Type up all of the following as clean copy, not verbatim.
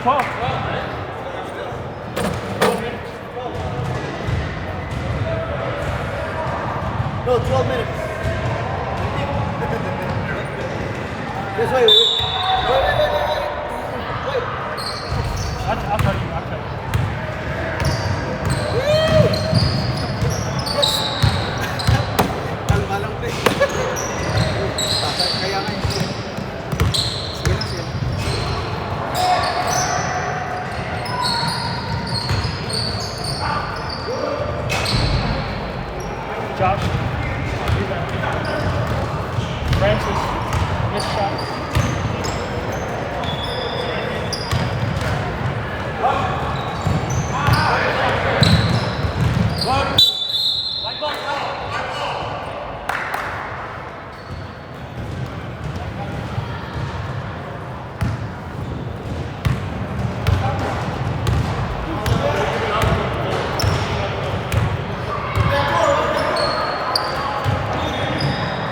12. No, 12 minutes. This way. Wait. I'll tell you. Balang pre. Kaya nga yun. Sige na. Josh. Francis. Missed shot. White ball.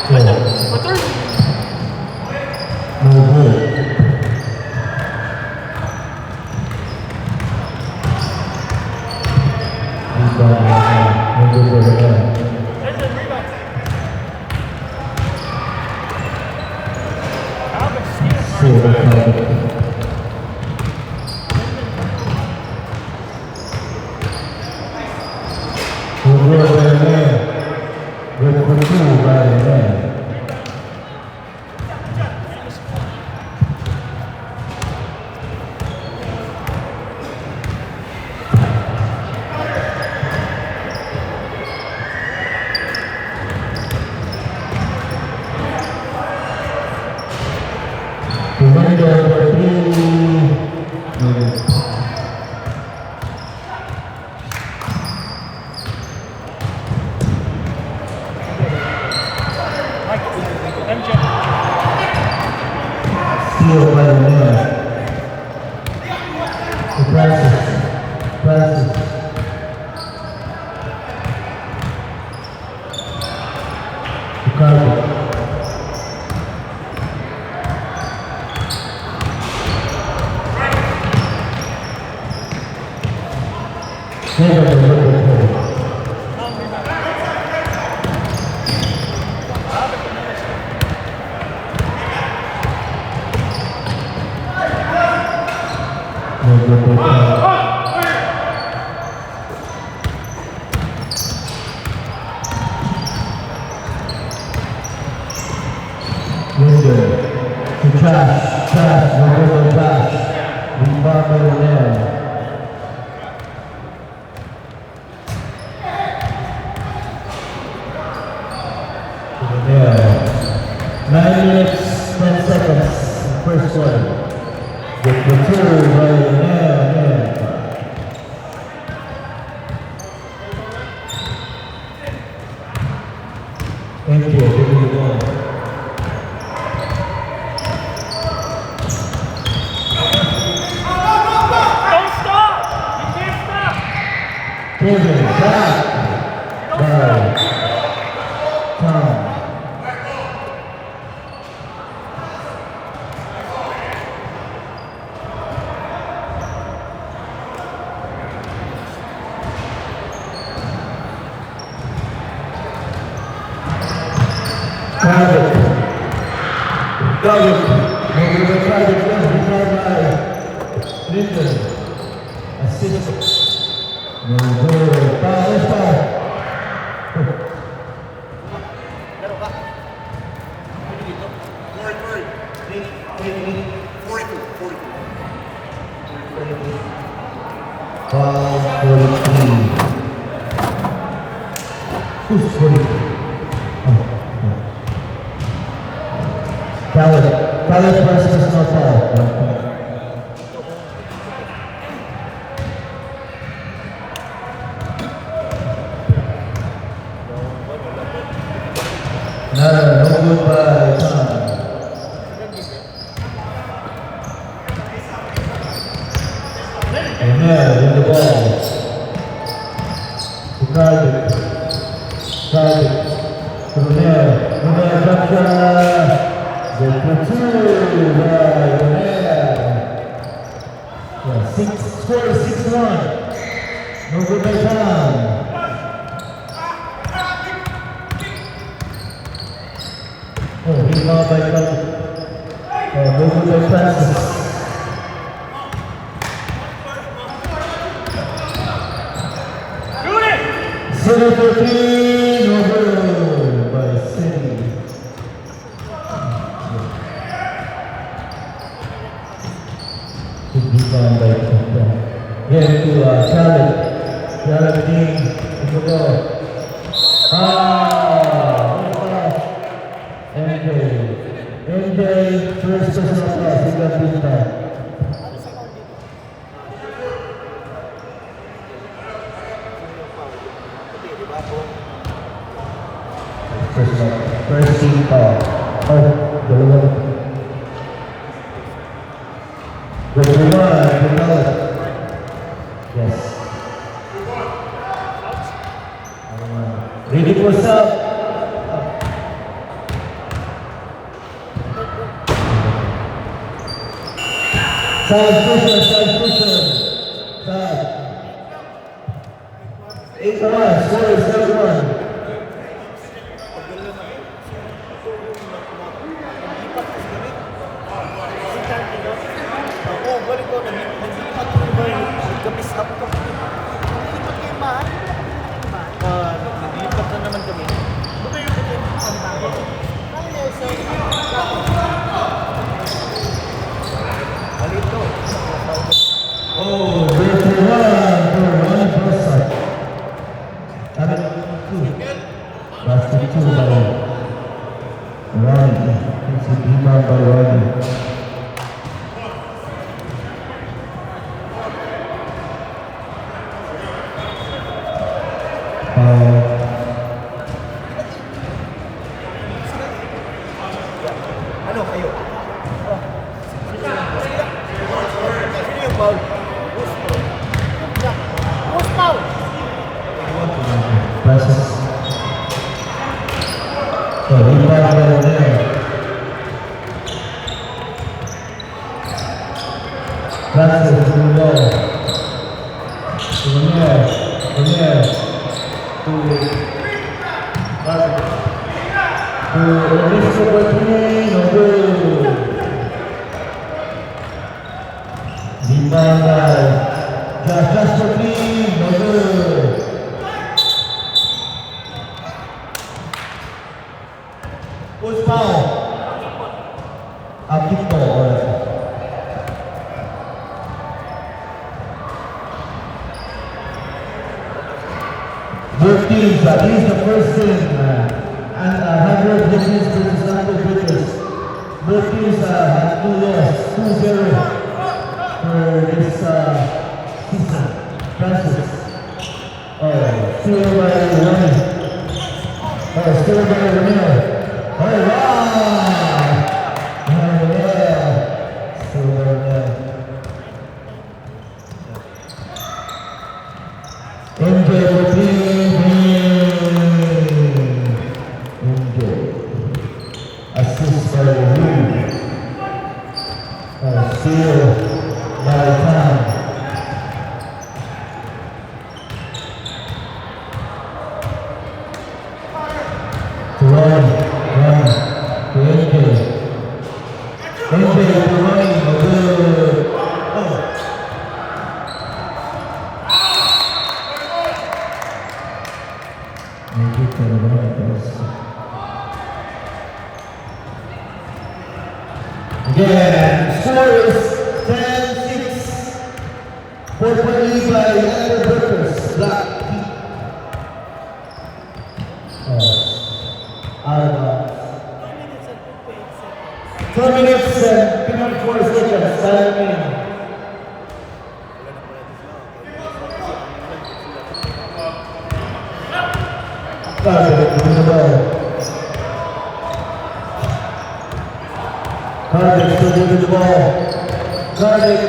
For 30. No good. No good for the guy. There's a rebound. Calvin Stevens. MJ. Steal by the man. Passes. Ricardo. Trash, no trash. Rebound by the man. Yeah. 9 minutes, 10 seconds, first quarter. The return by the man. Thank you, give me the ball. Kevin, back by Tom. Assist. No good. Let's go. Who's 40? Khaled versus no foul. No good by Tom. Amen, in the ball. Ricardo. Romero capture the platoon by Romero. Over by Sam. Oh, rebound by over by Francis. Shoot it! City 14, over by City. Good rebound by Kenta. Again to Khaled. Khaled King. Ito go. MJ. MJ, first personal pass. Ika Pinta. First team foul. Oh, dalawa. Dalawa. Yes. Ready for sub. Side pusher. Side. 8-1, score is 7-1. Oo, balik ko. Naglipat ko ba yung gamis up ko? Naglipat kayo mahal? Naglipat na naman kami. Buto yung ang bago. Halito. Oh, 31 for Ronnie Brossard. Habit 2. Basket 2 by Ronnie. It's a rebound by Ronnie. Ano kayo? Sino yung foul? Who's foul? Passes. So, rebound by there. Francis to the ball. To the near. To Elisa Bertini, no good. Rebound by Josh Bertini, no good. Who's foul? Akito, alright. Both teams, at least the first team, and Hamburg Vikings versus Hamburg Vikings. Both teams have 2 losses, 2-0 for this season. Francis. Oh, still by Ronnie. Oh, still by Ronnie. Oh, wow! Oh, yeah. Still by Ronnie. MJ for team. Assist by Lee. Steal by Tom. To Ron. To MJ. MJ to Ronnie. Good. Oh. Make it to the right. Again, score is 10-6. 4-point lead by Amber Brokers. Black Heat. Out of 2 minutes and 54 seconds. Time remaining. Cardiff with the ball. Cardiff still with the ball. Cardiff.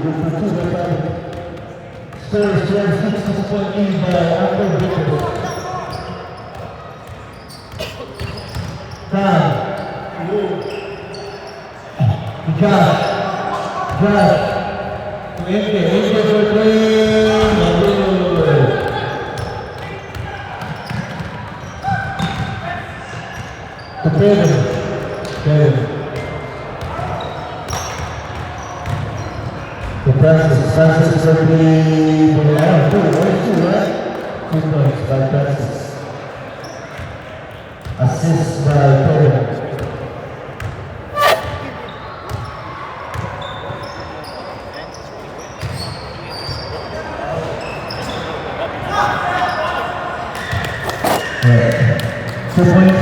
Good for 2 by Cardiff. Scores 6-point lead by Amber Vickers. Josh. India for three. Good. To Kevin. To Francis for three. Two, right? 2 points by Francis. Assist by Kevin. Right. 2 points.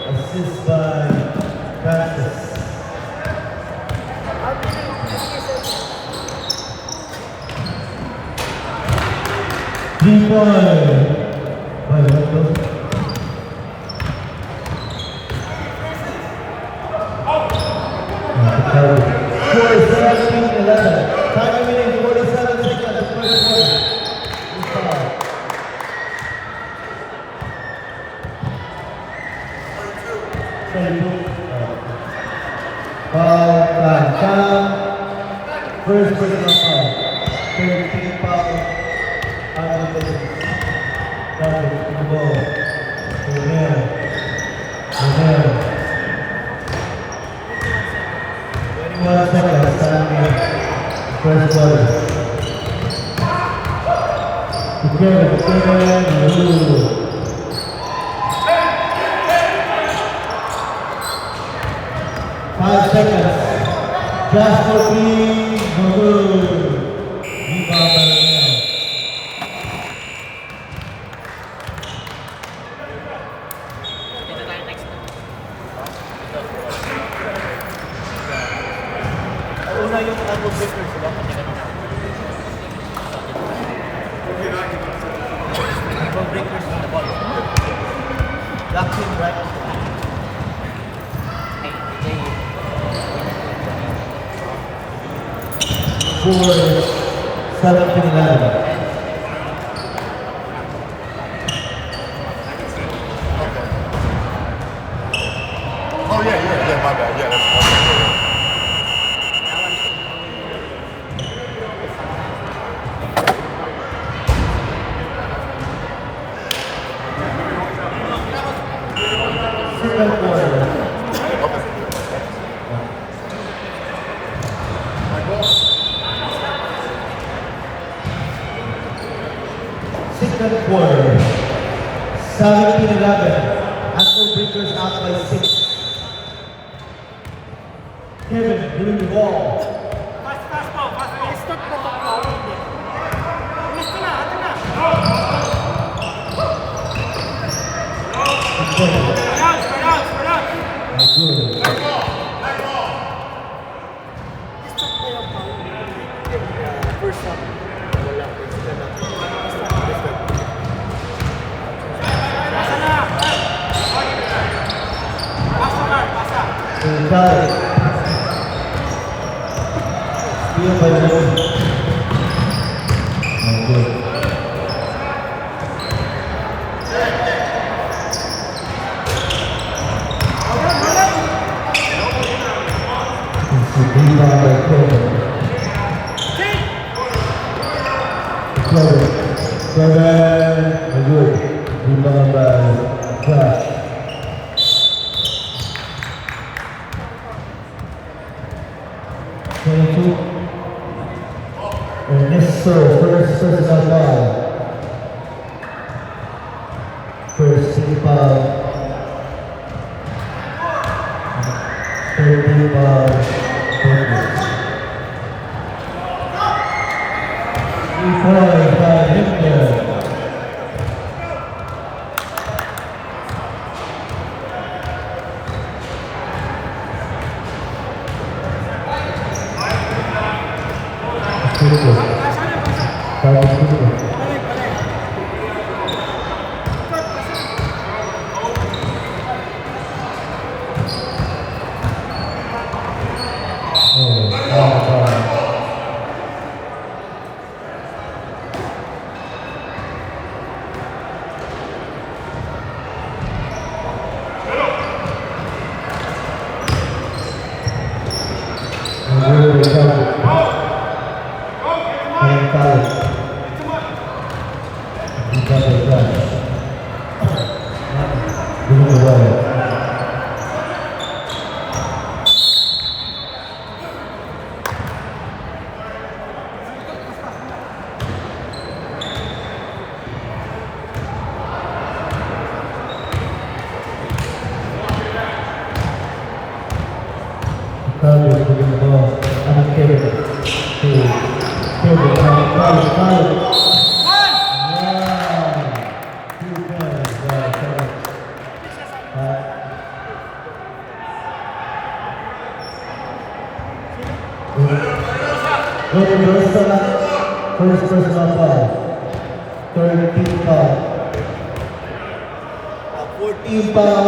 Assist by Francis. 3 points by Michael. Score is 17-11. Time remaining 47 seconds of the first quarter. Foul time. First personal foul. 13 foul. Traffic to the ball. O'Neal. 21 seconds. Time first quarter. Kevin. 5 seconds. Just for three. No good. Rebound by O'Neal. Una yung double breaker sila. Double breakers on the ball. Locked in, right? Score 17-11. Oh yeah, my bad. Yeah, that's Second quarter. Second quarter. 17-11. Ankle breakers out by 6. Kevin doing the ball. Fast ball. Start na ba ka? Gusto na, ito na. Spread out. Good. Start na yung foul. First one. Wala. Second na. Pasa na. Pasa. Got it. Steal by Joey. Good. Rebound by Kevin. Kevin. Good. Rebound by Josh. Ernesto, first personal foul. First team foul. Third team foul. 3 points by Hitler. Foul Studio. Oh, foul. Really recovered. And foul. Recovered that. Really well. Carlos with the ball. Kevin. Kevin. Carlos. Yeah. 2 points. First personal foul. 13 foul. 14 foul.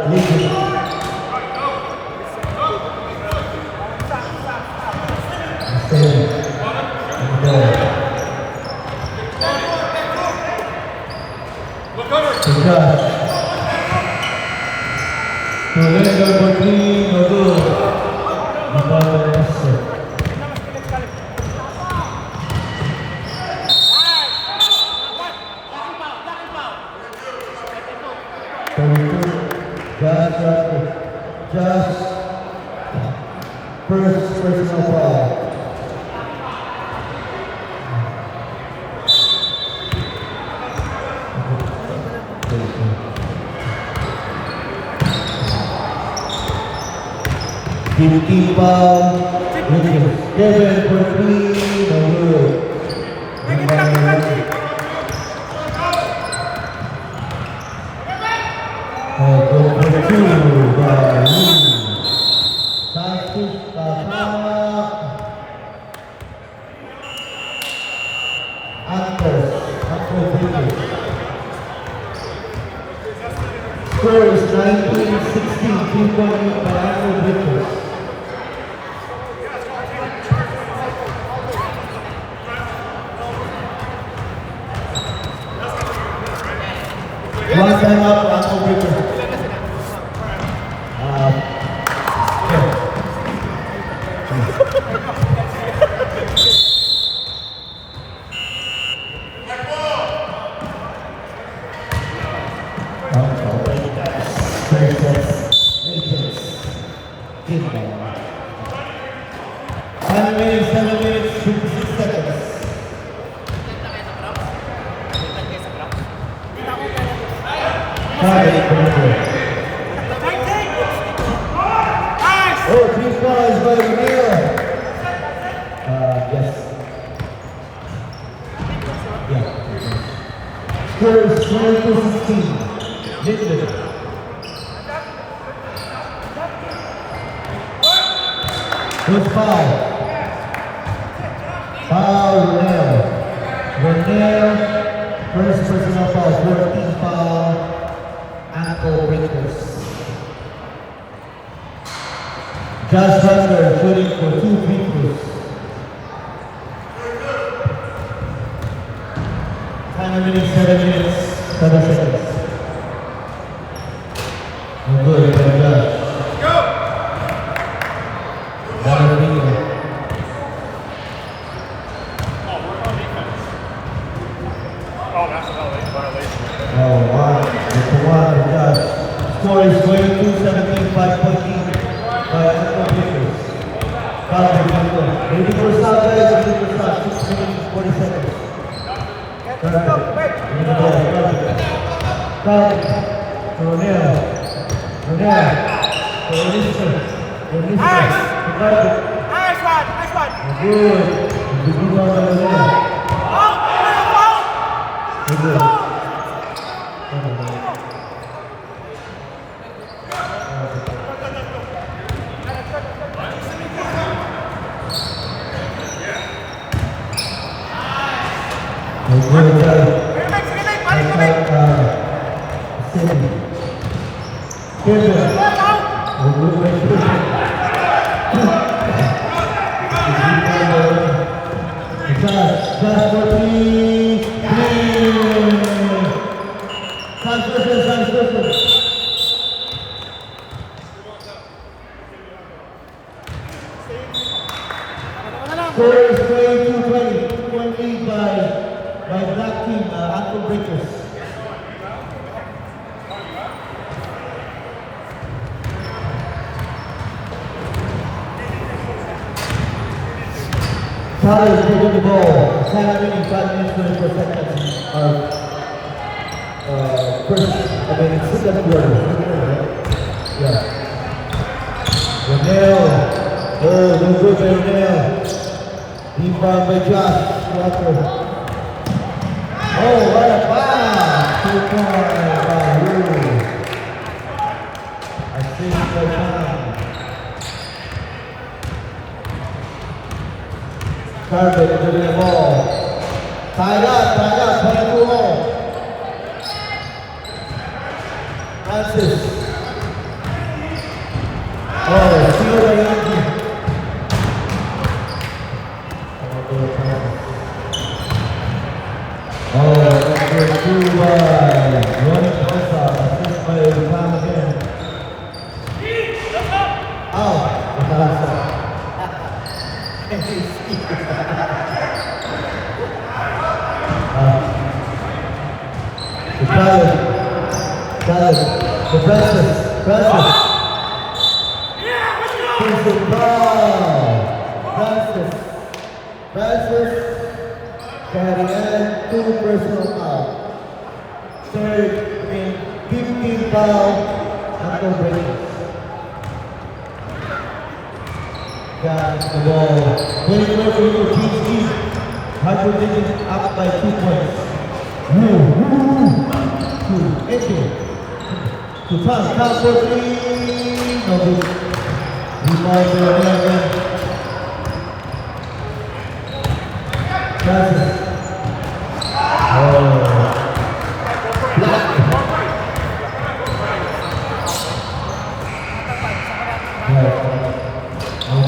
Lincoln. Josh. To win number 3, no good. Number 6. Josh. First personal foul. Fifty foul, Kevin for 3, no good. Go for 2 by Lee. Santos Kakama. Anko Bridges. Score is 19-16, 3-point lead by Anko Bridges. One time up, Anko Bridges. Oh, 3 points by Neil. Yes. Yeah. Score is 22-16. Linden. Good foul. Foul, Renell. First personal foul, 14 foul. Anko Bridges. Josh Butler shooting for 2 free throws. Time remaining 7 minutes, 7 seconds. No good by Josh. Another lead. Oh, wow. It's a one for Josh. Score is 22-17, 5-point lead by Anko Bridges. Ready for start, guys. Ready for start. 6 minutes, 40 seconds. Nice one. Good. Score is 22-20. One lead by Black Team, Ankle Breakers. Tyler is taking the ball. Time remaining 5 minutes 24 seconds of second quarter. Yeah. Ronell. Oh, no good by Ronell. Rebound by Josh Walker. Oh, what a pass! 2 points by Wu. Assist by Tom. Carpet dribbling the ball. Tied up, 22 all. Francis. Oh, steal by Yankee. Oh, number 2 by Ronnie Costa. Assist by Tom again. Oh, the pass. The Francis. Here's the ball. Francis. Carrying 2 personal foul. Third and 15 foul. Ankle breakers. Got the ball. 24 for you, TG. Harper Diggins up by 2 points. To Edgar. To Tom for 3. No good. Rebound for America. Francis. Oh. Black.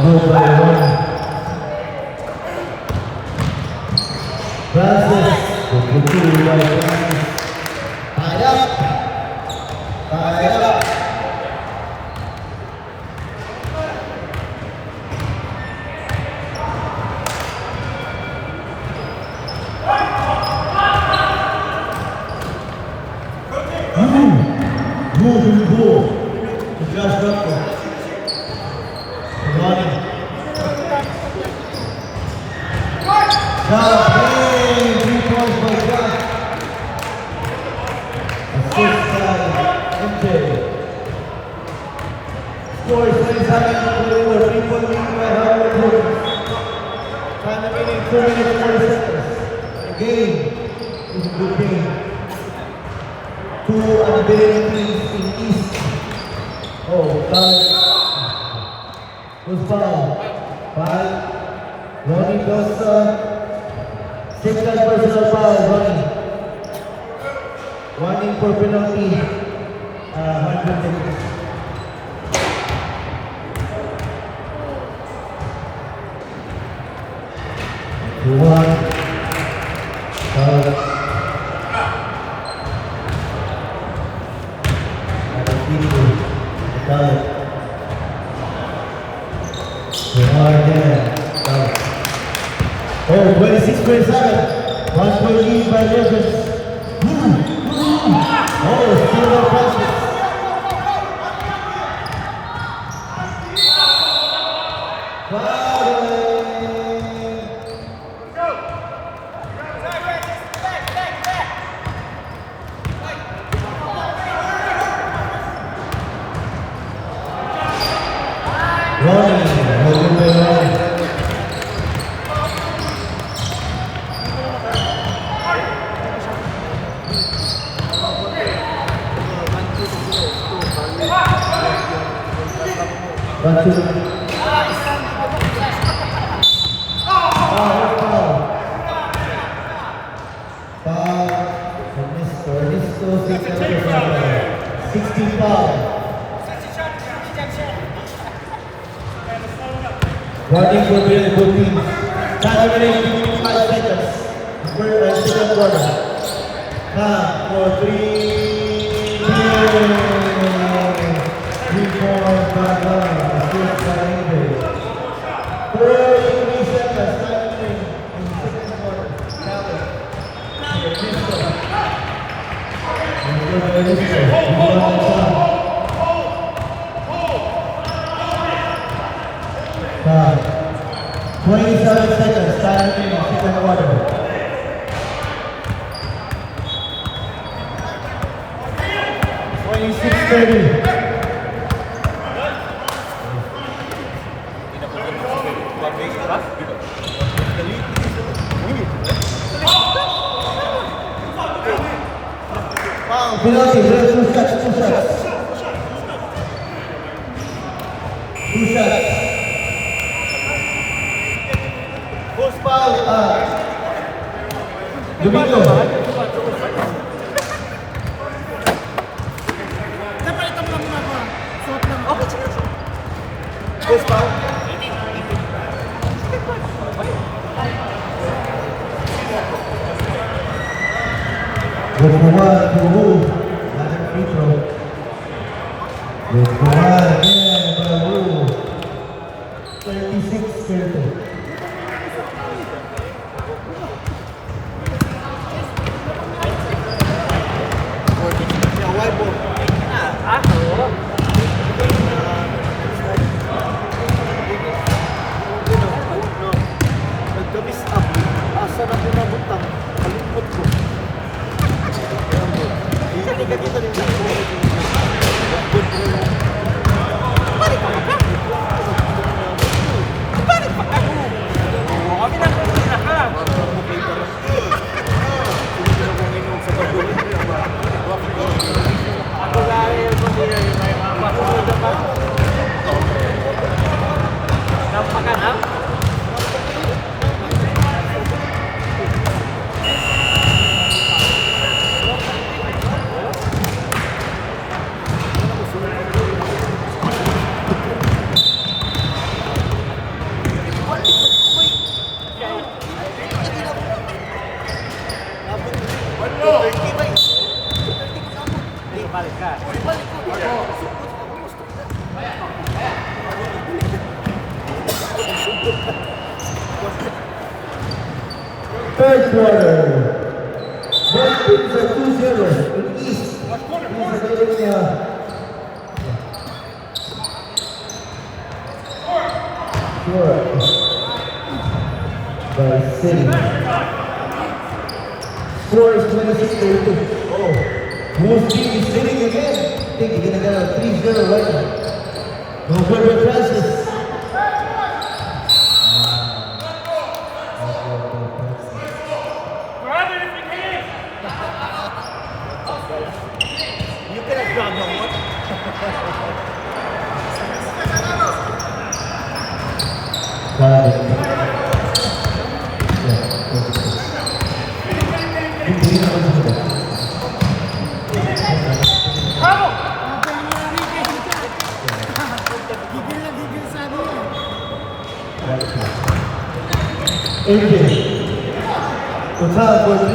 Good by one. Francis. Good by Francis. Tied up. Goal to Josh Rucker. Ronnie. Josh, 3 points by Josh. Assist by MJ. Score is 27-24. 3-point lead by Howard Williams. Time remaining 2 minutes 40 seconds. The game is a good game. 2 unbeaten teams in East. Oh, foul. Who's foul? 5. Ronnie Costa. 6 personal foul, Ronnie. 1 in for penalty. 100 minutes. Foul. Oh, 26-27. 1 point lead by Legends. Oh, still no passes. 16 foul. Warning for both teams. Time remaining 5 seconds. Second quarter. Now for 3. 3 points by Ghana. Assist by Ingrid. 43 seconds. Time remaining in the second quarter. Calvin. Five. 27 seconds, time remaining, second quarter. Penalty, two shots. 2 shots. Post foul, Domingo. Napalitan mo lang muna ba? Suot lang. Okay, sige. Post foul. Good for one, to Wu. Another free throw. Good for one, again, by Wu. 36-30. Nagkamis up. Asa na pinabutang. Kalimot ko. Hindi ka kita rin. Balik pa ka? Balik pa ka? Kami na kung sinahan. Ako gaya yung pamilya yung may mga pasunod na pa. Nampakan ha? Balik ka. Third quarter. Both teams are 2-0 in East. East is getting short by City. Score is 26-32. Oh, Wolves team is sitting again. I think you're gonna get a 3-0 right now. No further Francis. You can have grabbed one. Gigil sa ano yun. 18. To time for 3.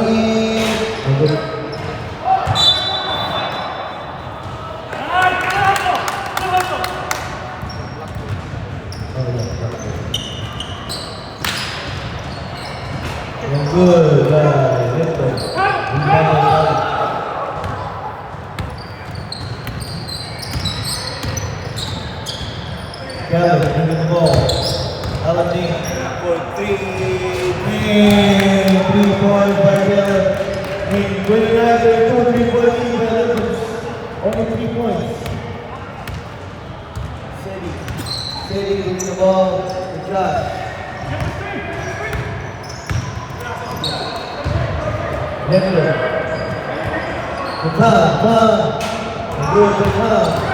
Good, Gallup bringing the ball. Aladdin for 3. 3 points by Gallup. Winning after 2 3-point lead by Olympics. Only 3 points. City bringing the ball to Josh. Denver. The time. Good, the time.